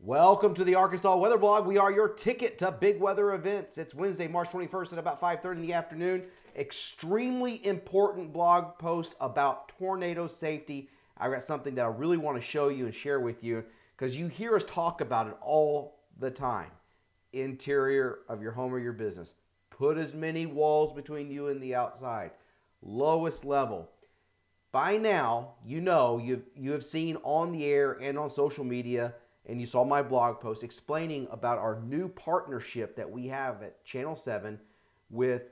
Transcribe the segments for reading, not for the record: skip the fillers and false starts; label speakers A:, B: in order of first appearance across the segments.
A: Welcome to the Arkansas Weather Blog. We are your ticket to big weather events. It's Wednesday, March 21st at about 5:30 in the afternoon. Extremely important blog post about tornado safety. I've got something that I really want to show you and share with you because you hear us talk about it all the time. Interior of your home or your business. Put as many walls between you and the outside. Lowest level. By now, you know, you have seen on the air and on social media, and you saw my blog post explaining about our new partnership that we have at Channel 7 with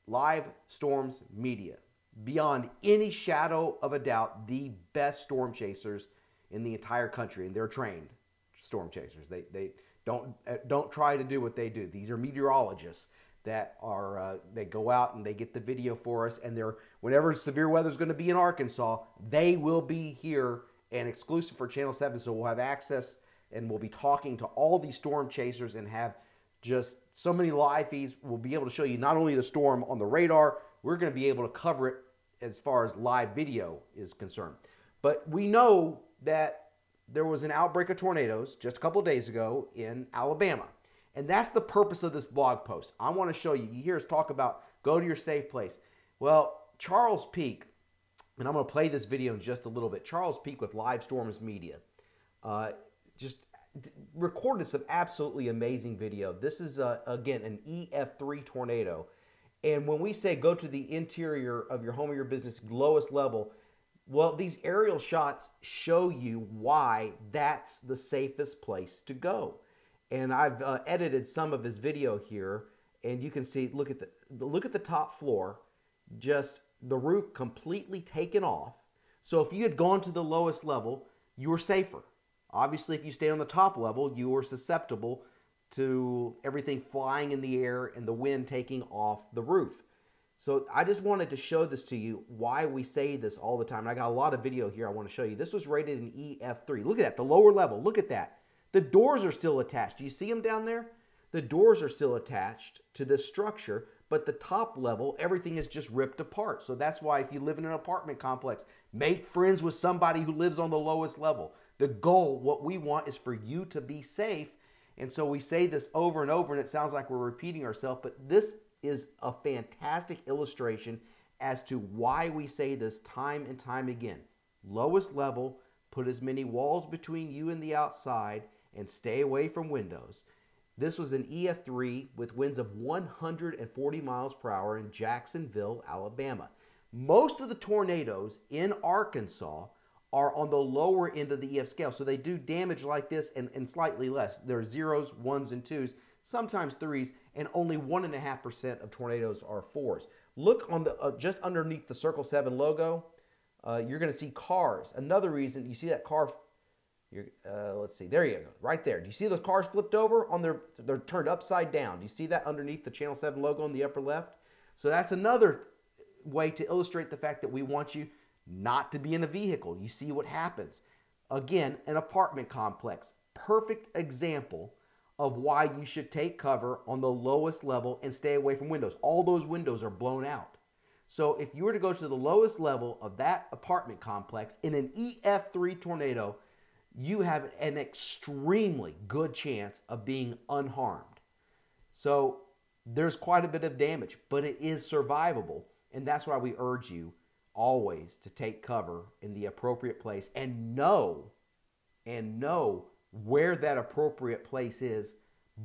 A: Live Storms Media. Beyond any shadow of a doubt, the best storm chasers in the entire country, and they're trained storm chasers. They don't try to do what they do. These are meteorologists that are they go out and they get the video for us, and they're whenever severe weather is going to be in Arkansas, they will be here and exclusive for Channel 7, so we'll have access and we'll be talking to all these storm chasers and have just so many live feeds. We'll be able to show you not only the storm on the radar, we're going to be able to cover it as far as live video is concerned. But we know that there was an outbreak of tornadoes just a couple of days ago in Alabama. And that's the purpose of this blog post. I want to show you. You hear us talk about go to your safe place. Well, Charles Peak, and I'm going to play this video in just a little bit. Charles Peak with Live Storms Media just recorded some absolutely amazing video. This is, again, an EF3 tornado. And when we say go to the interior of your home or your business, lowest level, well, these aerial shots show you why that's the safest place to go. And I've edited some of his video here, and you can see, look at the top floor, just the roof completely taken off. So if you had gone to the lowest level, you were safer. Obviously, if you stay on the top level, you are susceptible to everything flying in the air and the wind taking off the roof. So I just wanted to show this to you, why we say this all the time. And I got a lot of video here I want to show you. This was rated an EF3. Look at that, the lower level. Look at that. The doors are still attached. Do you see them down there? The doors are still attached to this structure, but the top level, everything is just ripped apart. So that's why if you live in an apartment complex, make friends with somebody who lives on the lowest level. The goal, what we want, is for you to be safe. And so we say this over and over, and it sounds like we're repeating ourselves, but this is a fantastic illustration as to why we say this time and time again. Lowest level, put as many walls between you and the outside, and stay away from windows. This was an EF3 with winds of 140 miles per hour in Jacksonville, Alabama. Most of the tornadoes in Arkansas are on the lower end of the EF scale, so they do damage like this and slightly less. There are zeros, ones, and twos, sometimes threes, and only 1.5% of tornadoes are fours. Look on the just underneath the Circle 7 logo, you're going to see cars. Another reason, you see that car, let's see, there you go, right there. Do you see those cars flipped over? They're turned upside down. Do you see that underneath the Channel 7 logo on the upper left? So that's another way to illustrate the fact that we want you not to be in a vehicle. You see what happens. Again, an apartment complex. Perfect example of why you should take cover on the lowest level and stay away from windows. All those windows are blown out. So if you were to go to the lowest level of that apartment complex in an EF3 tornado, you have an extremely good chance of being unharmed. So there's quite a bit of damage, but it is survivable. And that's why we urge you always to take cover in the appropriate place and know where that appropriate place is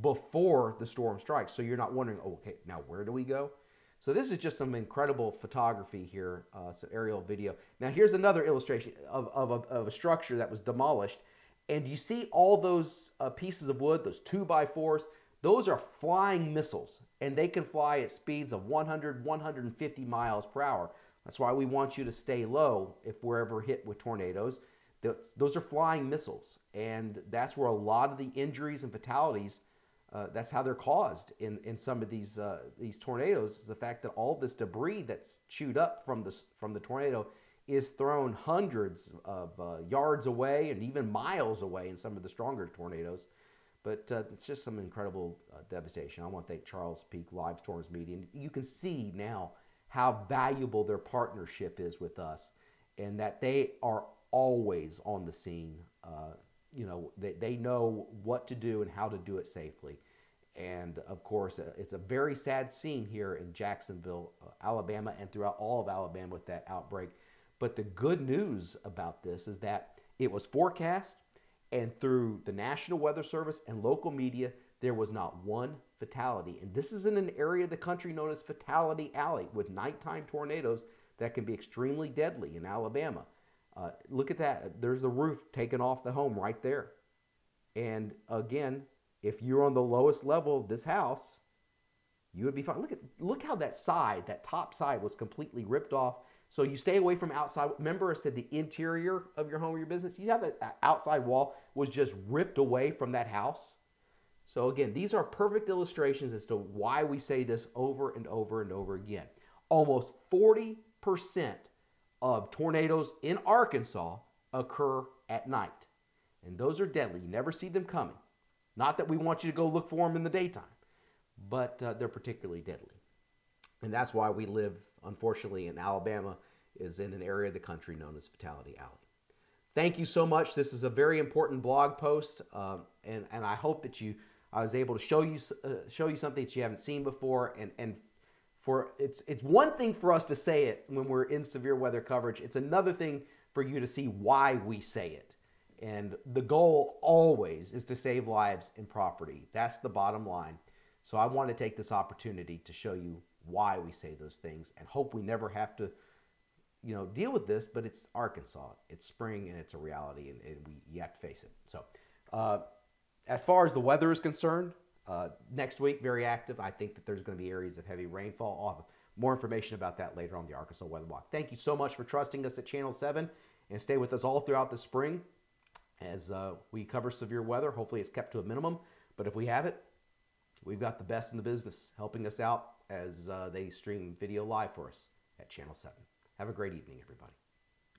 A: before the storm strikes. So you're not wondering, oh, okay, now where do we go? So this is just some incredible photography here, some aerial video. Now here's another illustration of a structure that was demolished. And you see all those pieces of wood, those 2x4s, those are flying missiles. And they can fly at speeds of 100, 150 miles per hour. That's why we want you to stay low if we're ever hit with tornadoes. Those are flying missiles. And that's where a lot of the injuries and fatalities, that's how they're caused in some of these tornadoes, is the fact that all this debris that's chewed up from the tornado is thrown hundreds of yards away and even miles away in some of the stronger tornadoes. But it's just some incredible devastation. I want to thank Charles Peak Live Storms Media. And you can see now how valuable their partnership is with us, and that they are always on the scene you know, they know what to do and how to do it safely. And of course, it's a very sad scene here in Jacksonville, Alabama, and throughout all of Alabama with that outbreak. But the good news about this is that it was forecast, and through the National Weather Service and local media, there was not one fatality. And this is in an area of the country known as Fatality Alley, with nighttime tornadoes that can be extremely deadly in Alabama. Look at that. There's the roof taken off the home right there. And again, if you're on the lowest level of this house, you would be fine. Look how that side, that top side, was completely ripped off. So you stay away from outside. Remember, I said the interior of your home or your business. You have that outside wall was just ripped away from that house. So again, these are perfect illustrations as to why we say this over and over and over again. Almost 40% of tornadoes in Arkansas occur at night. And those are deadly. You never see them coming. Not that we want you to go look for them in the daytime, but they're particularly deadly. And that's why we live, unfortunately, in Alabama, is in an area of the country known as Fatality Alley. Thank you so much. This is a very important blog post, and I hope that I was able to show you something that you haven't seen before. And it's one thing for us to say it when we're in severe weather coverage. It's another thing for you to see why we say it. And the goal always is to save lives and property. That's the bottom line. So I want to take this opportunity to show you why we say those things, and hope we never have to, you know, deal with this. But it's Arkansas. It's spring, and it's a reality, and you have to face it. So as far as the weather is concerned, next week, very active. I think that there's going to be areas of heavy rainfall. I'll have more information about that later on the Arkansas Weather Block. Thank you so much for trusting us at Channel 7, and stay with us all throughout the spring as we cover severe weather. Hopefully it's kept to a minimum, but if we have it, we've got the best in the business helping us out as they stream video live for us at Channel 7. Have a great evening, everybody.